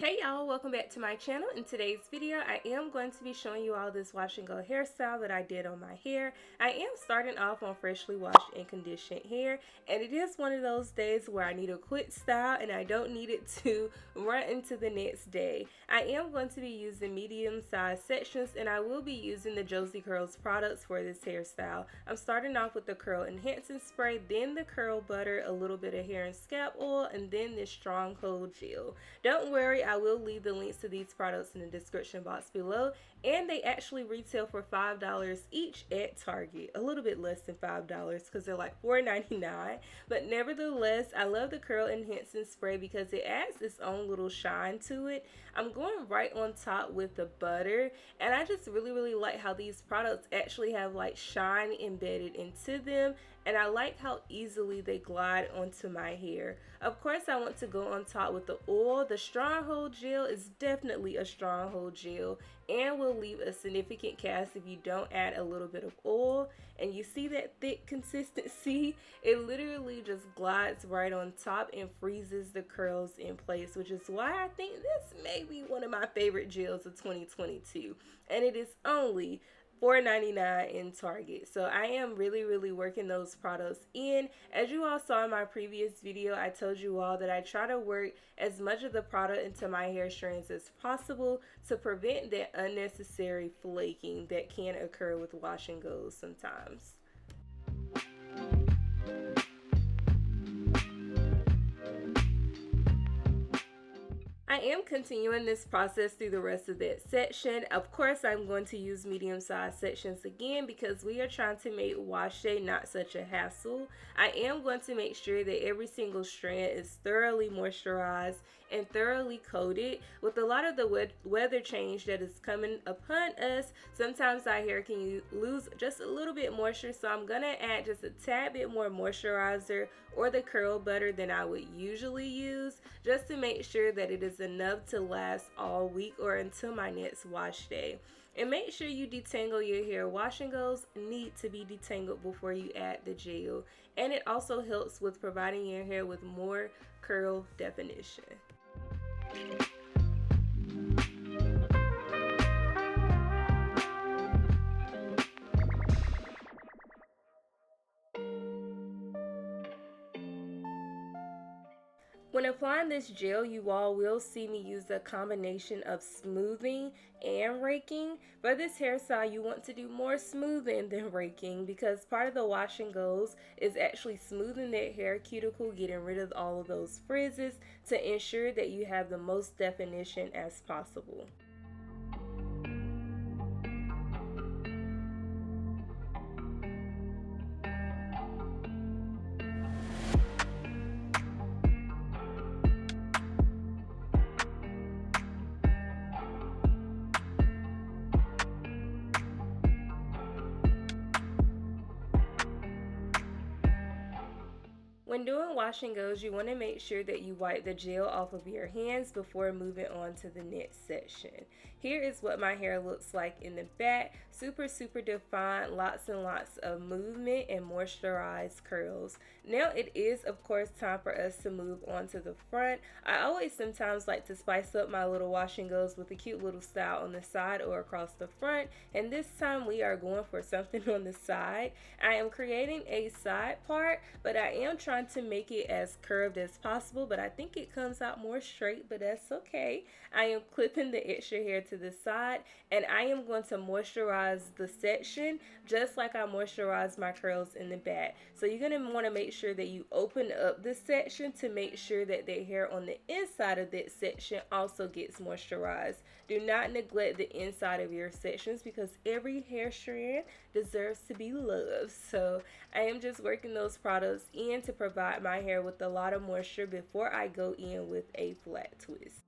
Hey y'all, welcome back to my channel. In today's video, I am going to be showing you all this wash and go hairstyle that I did on my hair. I am starting off on freshly washed and conditioned hair, and it is one of those days where I need a quick style and I don't need it to run into the next day. I am going to be using medium-sized sections, and I will be using the Josie Curls products for this hairstyle. I'm starting off with the curl enhancing spray, then the curl butter, a little bit of hair and scalp oil, and then this stronghold gel. Don't worry, I will leave the links to these products in the description box below, and they actually retail for $5 each at Target. A little bit less than $5 because they're like $4.99, but nevertheless, I love the curl enhancing spray because it adds its own little shine to it. I'm going right on top with the butter, and I just really like how these products actually have like shine embedded into them, and I like how easily they glide onto my hair. Of course, I want to go on top with the oil. The stronghold gel is definitely a stronghold gel and will leave a significant cast if you don't add a little bit of oil. And you see that thick consistency? It literally just glides right on top and freezes the curls in place, which is why I think this may be one of my favorite gels of 2022. And it is only $4.99 in Target. So I am really working those products in. As you all saw in my previous video, I told you all that I try to work as much of the product into my hair strands as possible to prevent that unnecessary flaking that can occur with wash and goes sometimes. I am continuing this process through the rest of that section. Of course, I'm going to use medium-sized sections again because we are trying to make wash day not such a hassle. I am going to make sure that every single strand is thoroughly moisturized and thoroughly coated. With a lot of the weather change that is coming upon us, sometimes our hair can lose just a little bit moisture, so I'm gonna add just a tad bit more moisturizer or the curl butter than I would usually use, just to make sure that it is enough to last all week or until my next wash day. And make sure you detangle your hair. Wash and goes need to be detangled before you add the gel, and it also helps with providing your hair with more curl definition. When applying this gel, you all will see me use a combination of smoothing and raking. For this hairstyle, you want to do more smoothing than raking because part of the wash and goes is actually smoothing that hair cuticle, getting rid of all of those frizzes to ensure that you have the most definition as possible. When doing wash and goes, you want to make sure that you wipe the gel off of your hands before moving on to the next section. Here is what my hair looks like in the back. Super defined, lots and lots of movement and moisturized curls. Now it is of course time for us to move on to the front. I always sometimes like to spice up my little wash and goes with a cute little style on the side or across the front, and this time we are going for something on the side. I am creating a side part, but I am trying to make it as curved as possible, but I think it comes out more straight, but that's okay. I am clipping the extra hair to the side, and I am going to moisturize the section just like I moisturize my curls in the back. So you're going to want to make sure that you open up the section to make sure that the hair on the inside of that section also gets moisturized. Do not neglect the inside of your sections because every hair strand deserves to be loved. So I am just working those products in to provide my hair with a lot of moisture before I go in with a flat twist.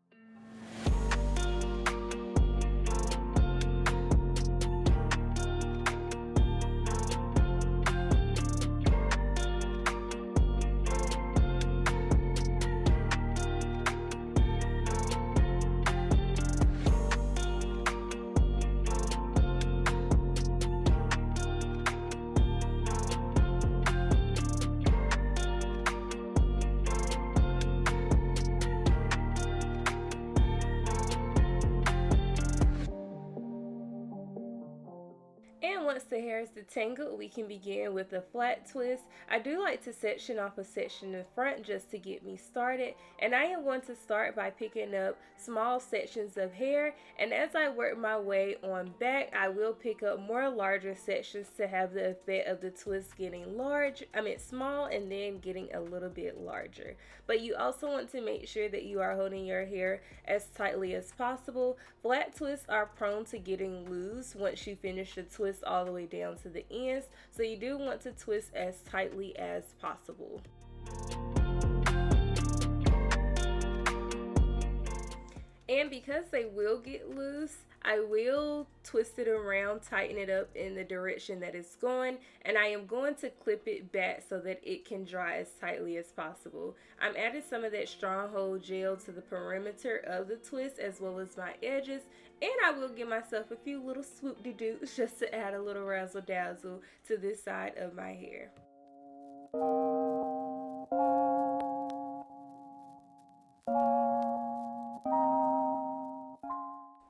And once the hair is detangled, we can begin with a flat twist. I do like to section off a section in front just to get me started, and I am going to start by picking up small sections of hair, and as I work my way on back, I will pick up more larger sections to have the effect of the twist getting small and then getting a little bit larger. But you also want to make sure that you are holding your hair as tightly as possible. Flat twists are prone to getting loose once you finish the twist all the way down to the ends, so you do want to twist as tightly as possible. And because they will get loose, I will twist it around, tighten it up in the direction that it's going, and I am going to clip it back so that it can dry as tightly as possible. I'm adding some of that stronghold gel to the perimeter of the twist as well as my edges, and I will give myself a few little swoop-de-doops just to add a little razzle-dazzle to this side of my hair.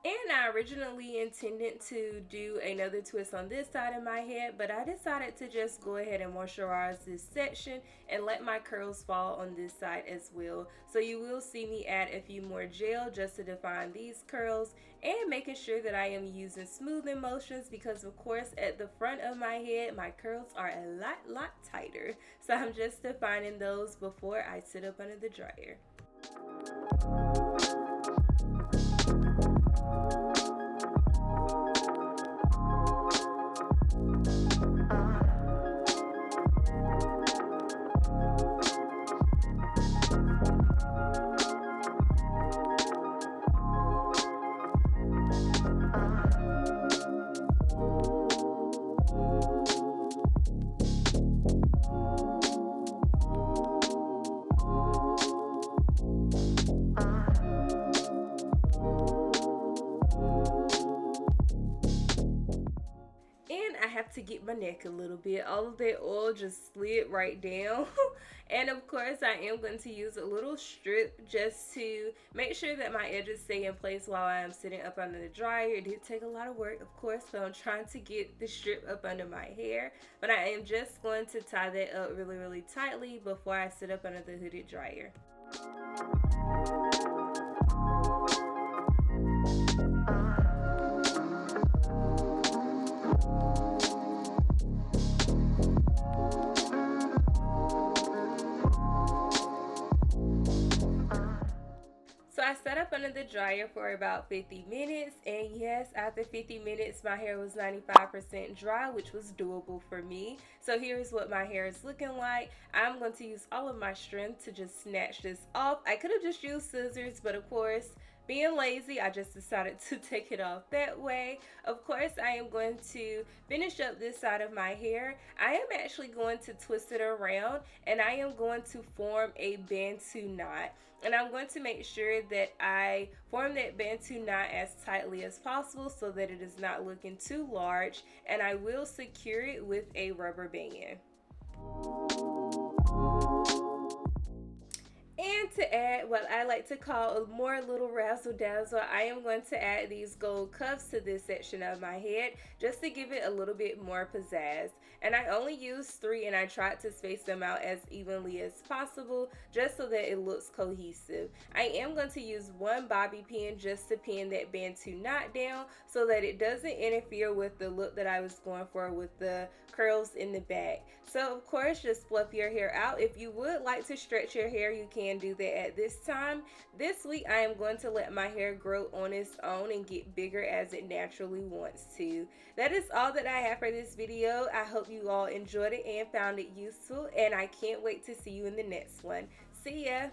And I originally intended to do another twist on this side of my head, but I decided to just go ahead and moisturize this section and let my curls fall on this side as well. So you will see me add a few more gel just to define these curls, and making sure that I am using smoothing motions because of course at the front of my head my curls are a lot tighter. So I'm just defining those before I sit up under the dryer. I have to get my neck a little bit. All of that oil just slid right down. And of course I am going to use a little strip just to make sure that my edges stay in place while I am sitting up under the dryer. It did take a lot of work, of course, so I'm trying to get the strip up under my hair, but I am just going to tie that up really tightly before I sit up under the hooded dryer. So I sat up under the dryer for about 50 minutes, and yes, after 50 minutes my hair was 95% dry, which was doable for me. So here's what my hair is looking like. I'm going to use all of my strength to just snatch this off. I could have just used scissors, but of course, being lazy, I just decided to take it off that way. Of course, I am going to finish up this side of my hair. I am actually going to twist it around, and I am going to form a Bantu knot. And I'm going to make sure that I form that Bantu knot as tightly as possible so that it is not looking too large, and I will secure it with a rubber band. And to add what I like to call a more little razzle dazzle, I am going to add these gold cuffs to this section of my head just to give it a little bit more pizzazz. And I only used 3, and I tried to space them out as evenly as possible just so that it looks cohesive. I am going to use 1 bobby pin just to pin that Bantu knot down so that it doesn't interfere with the look that I was going for with the curls in the back. So of course, just fluff your hair out. If you would like to stretch your hair, you can do that at this time. This week I am going to let my hair grow on its own and get bigger as it naturally wants to. That is all that I have for this video. I hope you all enjoyed it and found it useful, and I can't wait to see you in the next one. See ya!